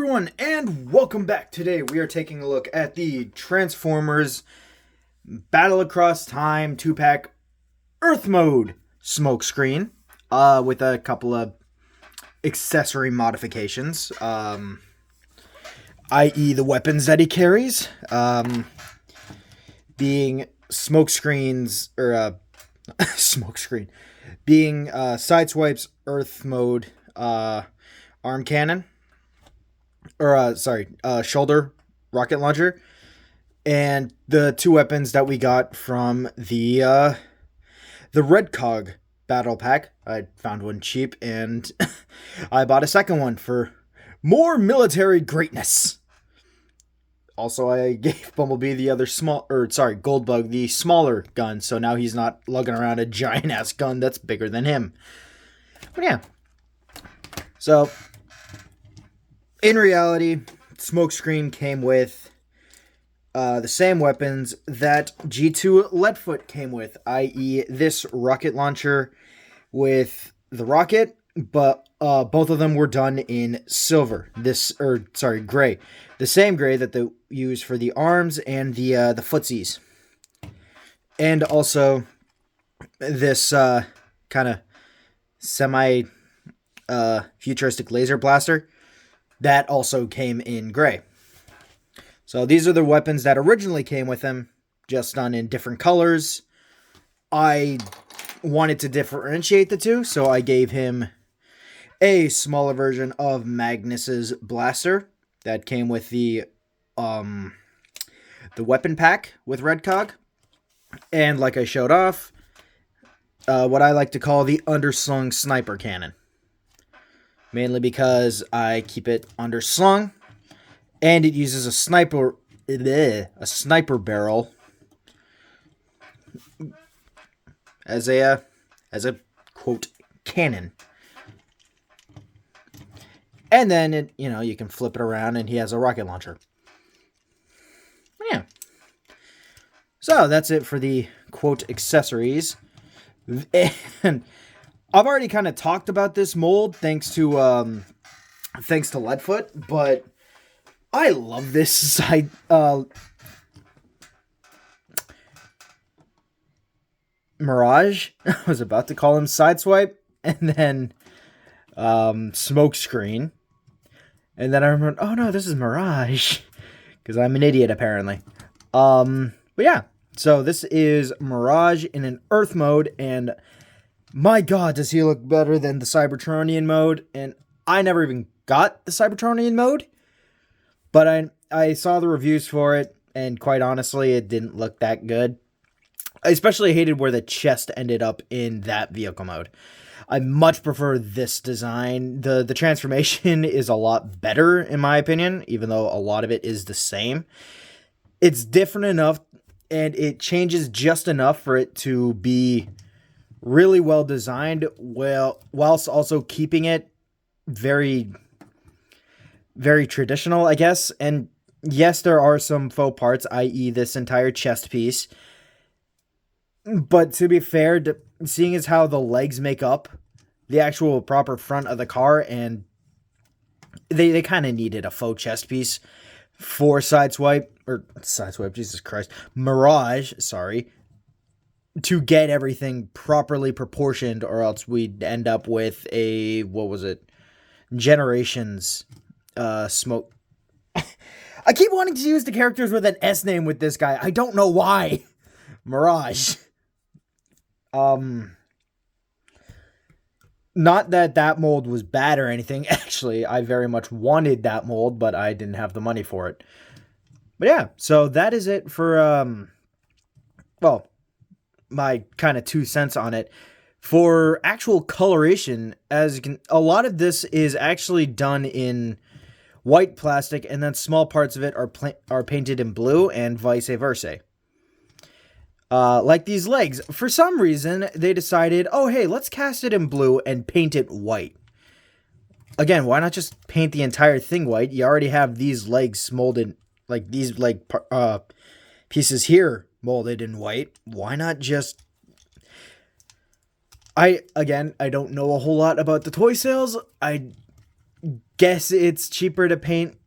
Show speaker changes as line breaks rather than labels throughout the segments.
everyone, and welcome back. Today we are taking a look at the Transformers Battleacross Time 2-pack Earth Mode smokescreen with a couple of accessory modifications, i.e. the weapons that he carries, being smokescreens, or smokescreen, being Sideswipe's Earth Mode arm cannon, or shoulder rocket launcher, and the two weapons that we got from the Red Cog battle pack. I found one cheap, and I bought a second one for more military greatness. Also, I gave Bumblebee the other Goldbug, the smaller gun, so now he's not lugging around a giant-ass gun that's bigger than him. But yeah. So, in reality, Smokescreen came with the same weapons that G2 Leadfoot came with, i.e. this rocket launcher with the rocket, but both of them were done in silver. Gray. The same gray that they use for the arms and the footsies. And also this kind of semi futuristic laser blaster that also came in gray. So these are the weapons that originally came with him, just done in different colors. I wanted to differentiate the two, so I gave him a smaller version of Magnus's blaster that came with the weapon pack with Red Cog, and like I showed off, what I like to call the underslung sniper cannon. Mainly because I keep it underslung, and it uses a sniper barrel as a quote cannon. And then you can flip it around, and he has a rocket launcher. Yeah. So that's it for the quote accessories. And I've already kind of talked about this mold thanks to Leadfoot, but I love this side. Mirage. I was about to call him Sideswipe, and then Smokescreen, and then I remembered, oh no, this is Mirage, because I'm an idiot apparently. But yeah, so this is Mirage in an Earth mode, and my god, does he look better than the Cybertronian mode. And I never even got the Cybertronian mode, but I saw the reviews for it, and quite honestly, it didn't look that good. I especially hated where the chest ended up in that vehicle mode. I much prefer this design. The transformation is a lot better, in my opinion, even though a lot of it is the same. It's different enough, and it changes just enough for it to be really well designed, whilst also keeping it very, very traditional, I guess. And yes, there are some faux parts, i.e. this entire chest piece. But to be fair, seeing as how the legs make up the actual proper front of the car, and they kind of needed a faux chest piece for Mirage, to get everything properly proportioned, or else we'd end up with a, Generations smoke. I keep wanting to use the characters with an S name with this guy. I don't know why. Mirage. Not that mold was bad or anything. Actually, I very much wanted that mold, but I didn't have the money for it. But yeah, so that is it for, my kind of 2 cents on it. For actual coloration, as you can, a lot of this is actually done in white plastic, and then small parts of it are painted in blue, and vice versa. Like these legs, for some reason, they decided, oh hey, let's cast it in blue and paint it white. Again, why not just paint the entire thing white? You already have these legs molded, like these leg pieces here molded in white. Why not just... I don't know a whole lot about the toy sales. I guess it's cheaper to paint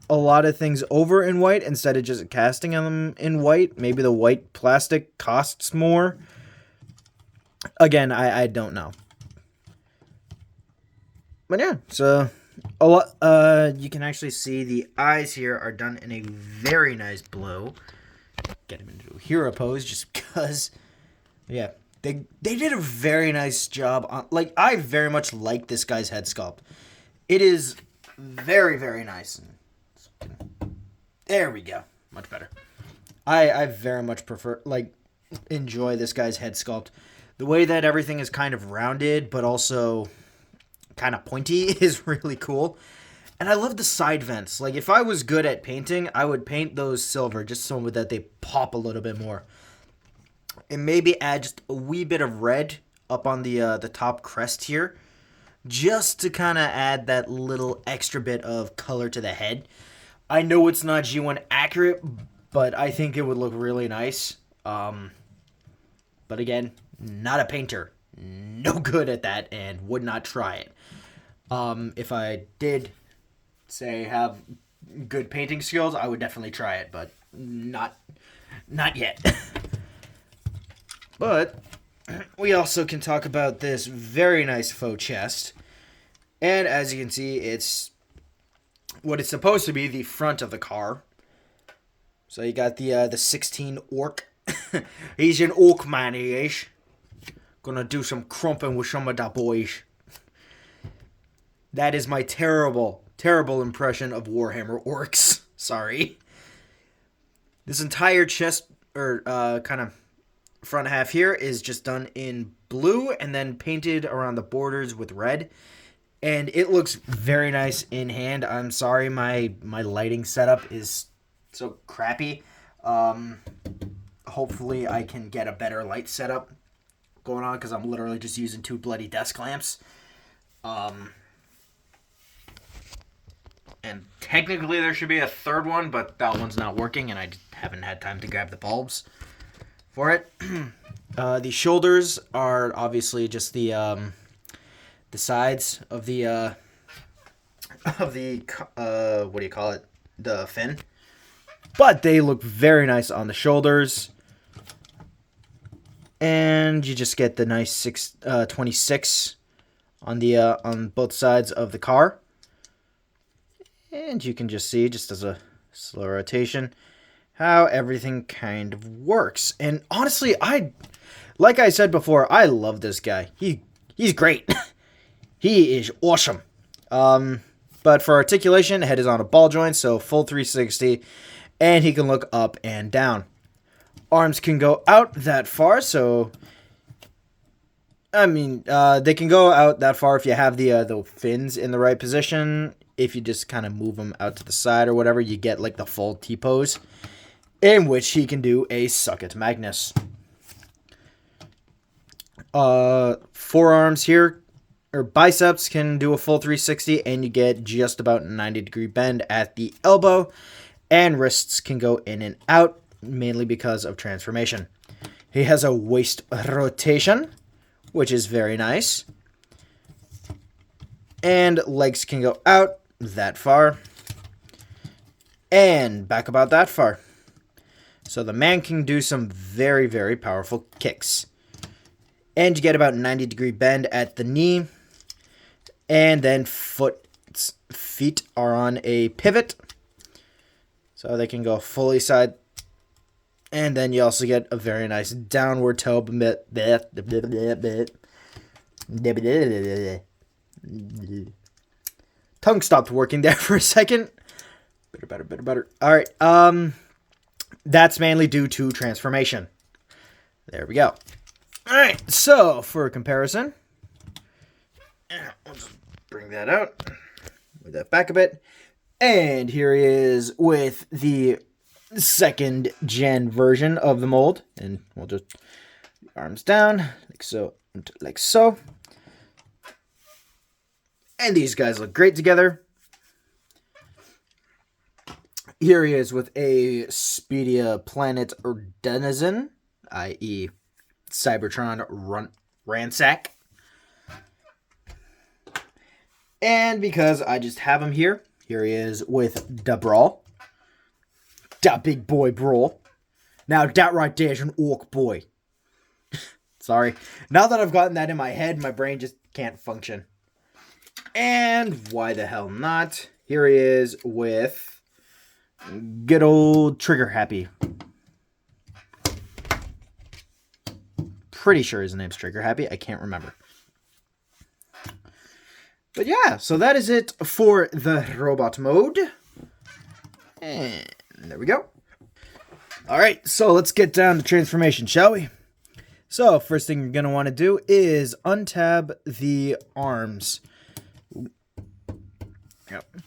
a lot of things over in white instead of just casting them in white. Maybe the white plastic costs more. Again, I don't know. But yeah, so a lot. You can actually see the eyes here are done in a very nice blue. Get him into a hero pose just because. Yeah, they did a very nice job on. Like, I very much like this guy's head sculpt. It is very, very nice. There we go. Much better. I very much prefer, like, enjoy this guy's head sculpt. The way that everything is kind of rounded, but also kind of pointy is really cool. And I love the side vents. Like, if I was good at painting, I would paint those silver just so that they pop a little bit more. And maybe add just a wee bit of red up on the top crest here, just to kind of add that little extra bit of color to the head. I know it's not G1 accurate, but I think it would look really nice. But again, not a painter. No good at that and would not try it. If I did, say, have good painting skills, I would definitely try it, but not yet. But we also can talk about this very nice faux chest. And as you can see, it's what it's supposed to be, the front of the car. So you got the 16 orc. He's an orc man, he is. Gonna do some crumping with some of the boys. That is my terrible, terrible impression of Warhammer orcs. Sorry. This entire chest, or kind of front half here, is just done in blue and then painted around the borders with red. And it looks very nice in hand. I'm sorry, my lighting setup is so crappy. Hopefully I can get a better light setup going on, because I'm literally just using 2 bloody desk lamps. And technically there should be a third one, but that one's not working, and I haven't had time to grab the bulbs for it. The shoulders are obviously just the sides of the what do you call it? The fin. But they look very nice on the shoulders. And you just get the nice 26 on the on both sides of the car. And you can just see, just as a slow rotation, how everything kind of works. And honestly, like I said before, I love this guy. He's great. He is awesome. But for articulation, head is on a ball joint, so full 360, and he can look up and down. Arms can go out that far, so I mean, they can go out that far if you have the fins in the right position. If you just kind of move them out to the side or whatever, you get like the full T-pose, in which he can do a Suck It Magnus. Forearms here, or biceps, can do a full 360, and you get just about 90-degree bend at the elbow, and wrists can go in and out, mainly because of transformation. He has a waist rotation, which is very nice, and legs can go out that far, and back about that far. So the man can do some very, very powerful kicks. And you get about 90-degree bend at the knee. And then feet are on a pivot. So they can go fully side. And then you also get a very nice downward toe. Tongue stopped working there for a second. Better. All right. That's mainly due to transformation. There we go. All right. So for comparison, let's bring that out. Move that back a bit. And here he is with the 2nd gen version of the mold. And we'll just arms down like so. And these guys look great together. Here he is with a Speedia Planet or Denizen, i.e. Cybertron Ransack. And because I just have him here, Here he is with da Brawl. Da big boy Brawl. Now that right there is an orc boy. Sorry. Now that I've gotten that in my head, my brain just can't function. And why the hell not? Here he is with good old Trigger Happy. Pretty sure his name's Trigger Happy. I can't remember. But yeah, so that is it for the robot mode. And there we go. Alright, so let's get down to transformation, shall we? So, first thing you're going to want to do is untab the arms. Yep.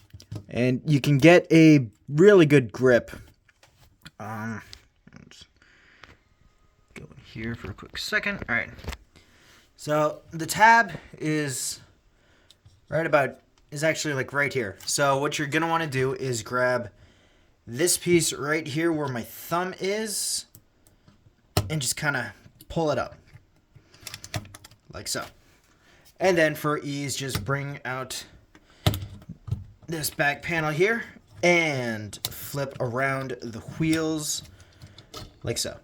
And you can get a really good grip. Let's go in here for a quick second. Alright. So, the tab is actually like right here. So, what you're going to want to do is grab this piece right here where my thumb is and just kind of pull it up like so. And then for ease, just bring out this back panel here and flip around the wheels like so.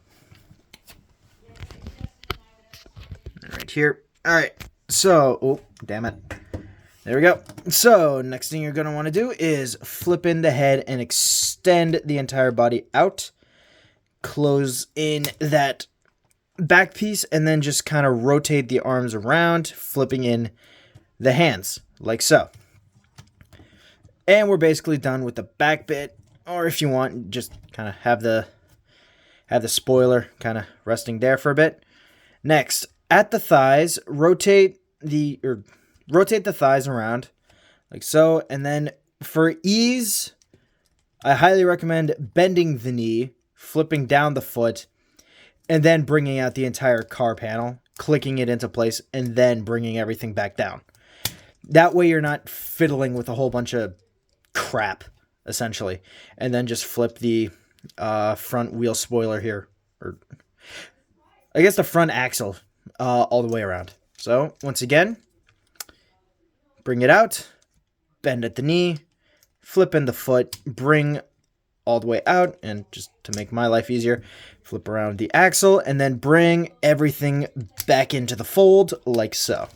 Right here. All right. So, oh, damn it. There we go. So, next thing you're going to want to do is flip in the head and extend the entire body out. Close in that back piece and then just kind of rotate the arms around, flipping in the hands like so. And we're basically done with the back bit, or if you want, just kind of have the spoiler kind of resting there for a bit. Next, at the thighs, rotate the thighs around like so, and then for ease, I highly recommend bending the knee, flipping down the foot, and then bringing out the entire car panel, clicking it into place, and then bringing everything back down. That way you're not fiddling with a whole bunch of crap, essentially. And then just flip the front wheel spoiler here. Or I guess the front axle all the way around. So, once again, bring it out, bend at the knee, flip in the foot, bring all the way out, and just to make my life easier, flip around the axle, and then bring everything back into the fold, like so.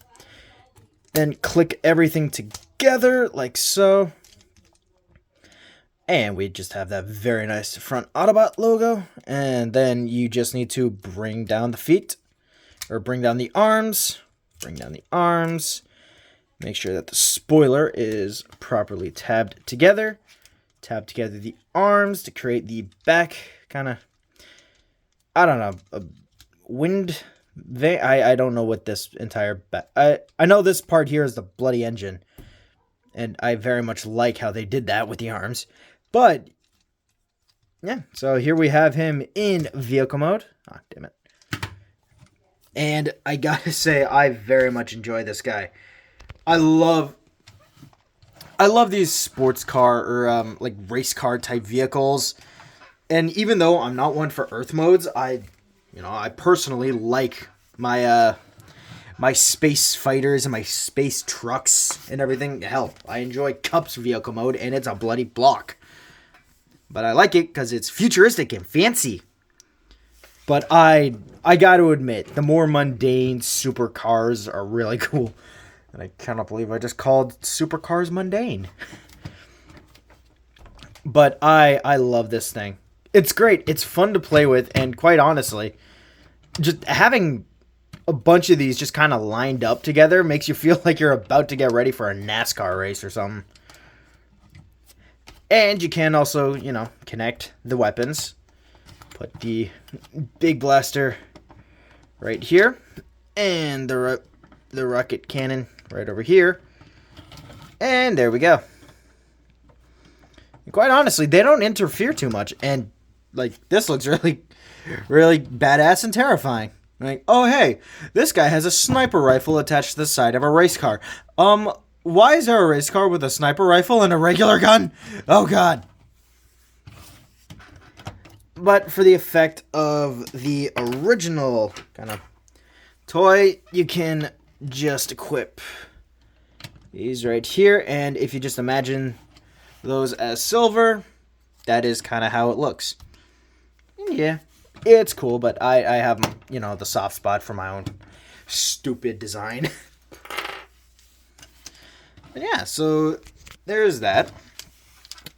Then click everything together, like so. And we just have that very nice front Autobot logo. And then you just need to bring down the feet, or bring down the arms, Make sure that the spoiler is properly tabbed together. Tab together the arms to create the back kind of, I don't know, a wind vein. I don't know what this entire back. I know this part here is the bloody engine, and I very much like how they did that with the arms. But yeah, so here we have him in vehicle mode. Ah, damn it. And I gotta say, I very much enjoy this guy. I love these sports car or like race car type vehicles. And even though I'm not one for Earth modes, I personally like my my space fighters and my space trucks and everything. Hell, I enjoy Cup's vehicle mode, and it's a bloody block. But I like it because it's futuristic and fancy. But I got to admit, the more mundane supercars are really cool. And I cannot believe I just called supercars mundane. But I love this thing. It's great. It's fun to play with. And quite honestly, just having a bunch of these just kind of lined up together makes you feel like you're about to get ready for a NASCAR race or something. And you can also, connect the weapons. Put the big blaster right here. And the rocket cannon right over here. And there we go. And quite honestly, they don't interfere too much. And, this looks really, really badass and terrifying. Like, oh, hey, this guy has a sniper rifle attached to the side of a race car. Why is there a race car with a sniper rifle and a regular gun? Oh, God. But for the effect of the original kind of toy, you can just equip these right here. And if you just imagine those as silver. That is kind of how it looks. Yeah, it's cool, but I have, you know, the soft spot for my own stupid design. But yeah, so there's that.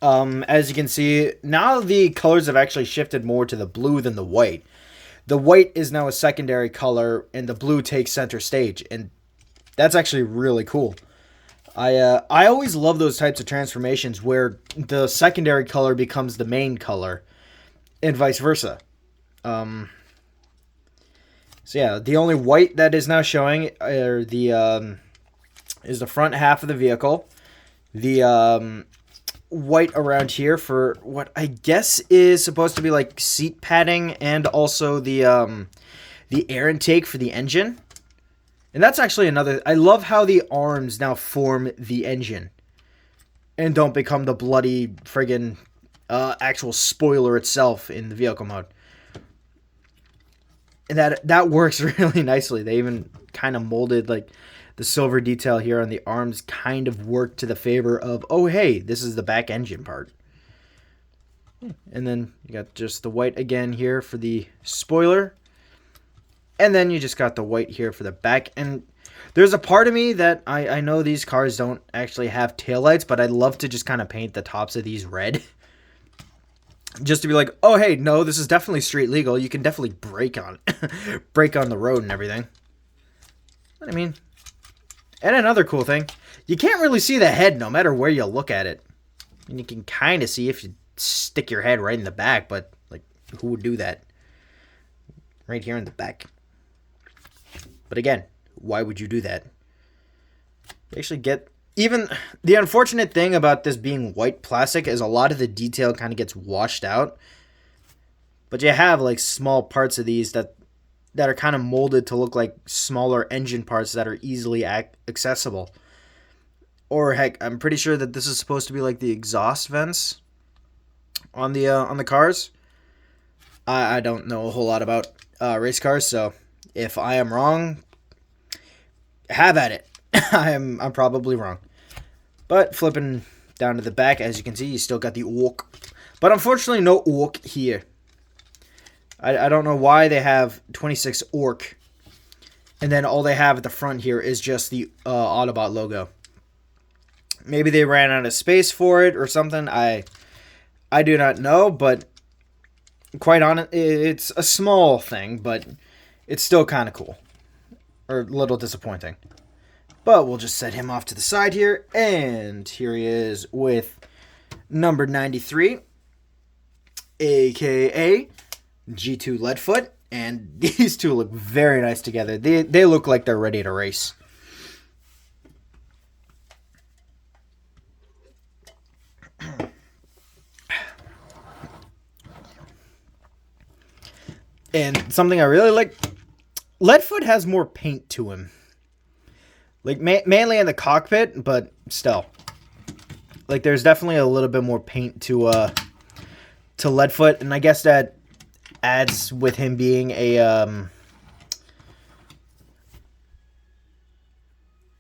As you can see, now the colors have actually shifted more to the blue than the white. The white is now a secondary color, and the blue takes center stage, and that's actually really cool. I always love those types of transformations where the secondary color becomes the main color, and vice versa. So yeah, the only white that is now showing are is the front half of the vehicle. The white around here for what I guess is supposed to be like seat padding, and also the air intake for the engine. And that's actually another... I love how the arms now form the engine and don't become the bloody friggin' actual spoiler itself in the vehicle mode. And that works really nicely. They even kind of molded like the silver detail here on the arms, kind of worked to the favor of, oh hey, this is the back engine part. And then you got just the white again here for the spoiler. And then you just got the white here for the back. And there's a part of me that I know these cars don't actually have taillights, but I'd love to just kind of paint the tops of these red. Just to be like, oh, hey, no, this is definitely street legal. You can definitely brake on the road and everything. But I mean, and another cool thing, you can't really see the head no matter where you look at it. And you can kind of see if you stick your head right in the back, but like, who would do that? Right here in the back. But again, why would you do that? You actually get... Even the unfortunate thing about this being white plastic is a lot of the detail kind of gets washed out. But you have like small parts of these that are kind of molded to look like smaller engine parts that are easily accessible. Or heck, I'm pretty sure that this is supposed to be like the exhaust vents on the cars. I don't know a whole lot about race cars, so if I am wrong, have at it. I'm probably wrong. But flipping down to the back, as you can see, you still got the orc. But unfortunately, no orc here. I don't know why they have 26 orc. And then all they have at the front here is just the Autobot logo. Maybe they ran out of space for it or something. I do not know, but quite honest, it's a small thing, but it's still kind of cool. Or a little disappointing. But we'll just set him off to the side here. And here he is with number 93. A.K.A. G2 Leadfoot. And these two look very nice together. They look like they're ready to race. And something I really like, Leadfoot has more paint to him. Like, mainly in the cockpit, but still. Like, there's definitely a little bit more paint to Leadfoot, and I guess that adds with him being a,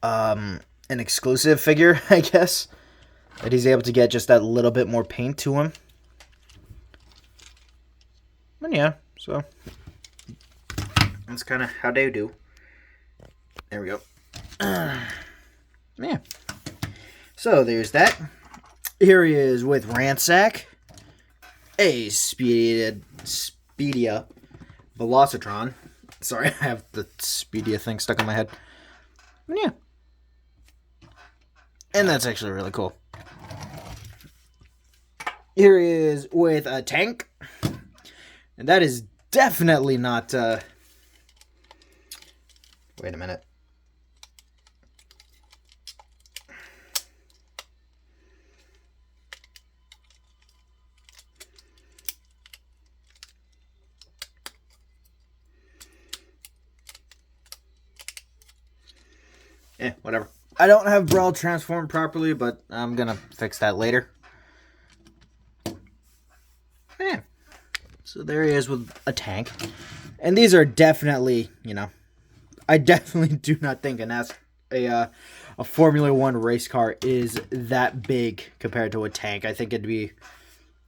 an exclusive figure, I guess. That he's able to get just that little bit more paint to him. And yeah, so that's kind of how they do. There we go. Yeah. So there's that. Here he is with Ransack, a Speedia Velocitron. Sorry, I have the Speedia thing stuck in my head. And yeah. And that's actually really cool. Here he is with a tank. And that is definitely not... Wait a minute. Whatever. I don't have Brawl transformed properly, but I'm gonna fix that later. Yeah. So there he is with a tank. And these are definitely, you know, I definitely do not think a Formula One race car is that big compared to a tank. I think it'd be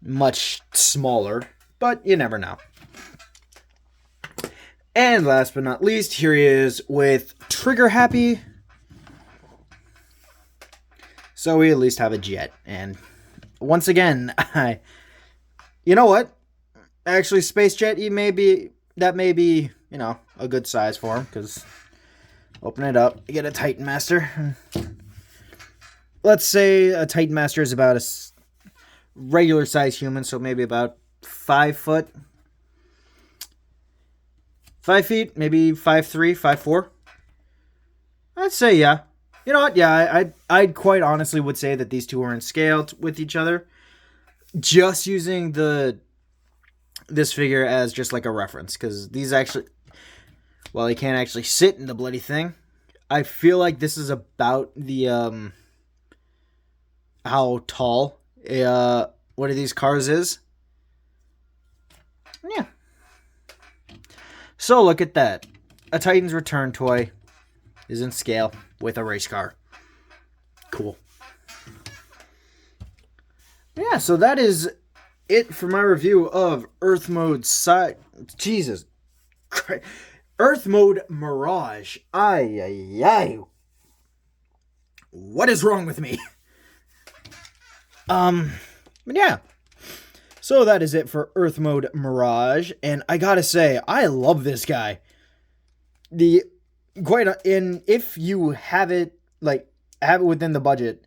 much smaller, but you never know. And last but not least, here he is with Trigger Happy. So we at least have a jet. And once again, you know what? Actually, Space Jet, that may be, a good size for him, because open it up, you get a Titan Master. Let's say a Titan Master is about a regular size human, so maybe about 5 foot. 5 feet, maybe 5'3", 5'4". I'd say yeah. You know what? Yeah, I'd quite honestly would say that these two are in scale with each other. Just using this figure as just like a reference, because these actually, well, he can't actually sit in the bloody thing. I feel like this is about the how tall one of these cars is. Yeah. So look at that. A Titan's Return toy is in scale with a race car. Cool. Yeah, so that is it for my review of Earth Mode Jesus Christ. Earth Mode Mirage. Ay. What is wrong with me? But yeah. So that is it for Earth Mode Mirage, and I gotta say, I love this guy. If you have it within the budget,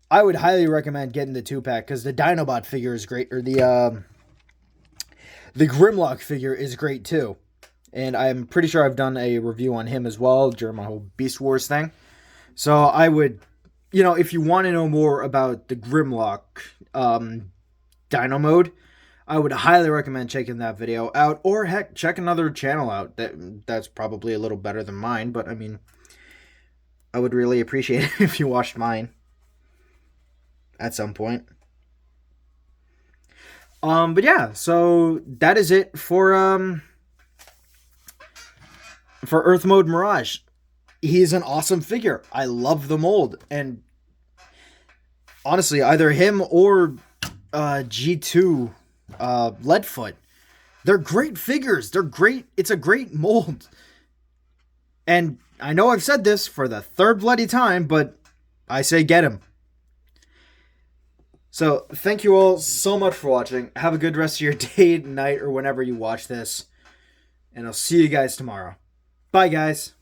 I would highly recommend getting the 2-pack, because the Dinobot figure is great, or the Grimlock figure is great too. And I'm pretty sure I've done a review on him as well during my whole Beast Wars thing. So I would, if you want to know more about the Grimlock Dino mode, I would highly recommend checking that video out, or heck, check another channel out that's probably a little better than mine, but I mean, I would really appreciate it if you watched mine at some point. But yeah, so that is it for Earth Mode Mirage. He's an awesome figure. I love the mold, and honestly, either him or G2 Leadfoot, they're great figures. They're great. It's a great mold. And I know I've said this for the third bloody time, but I say get him. So thank you all so much for watching. Have a good rest of your day, night, or whenever you watch this. And I'll see you guys tomorrow. Bye, guys.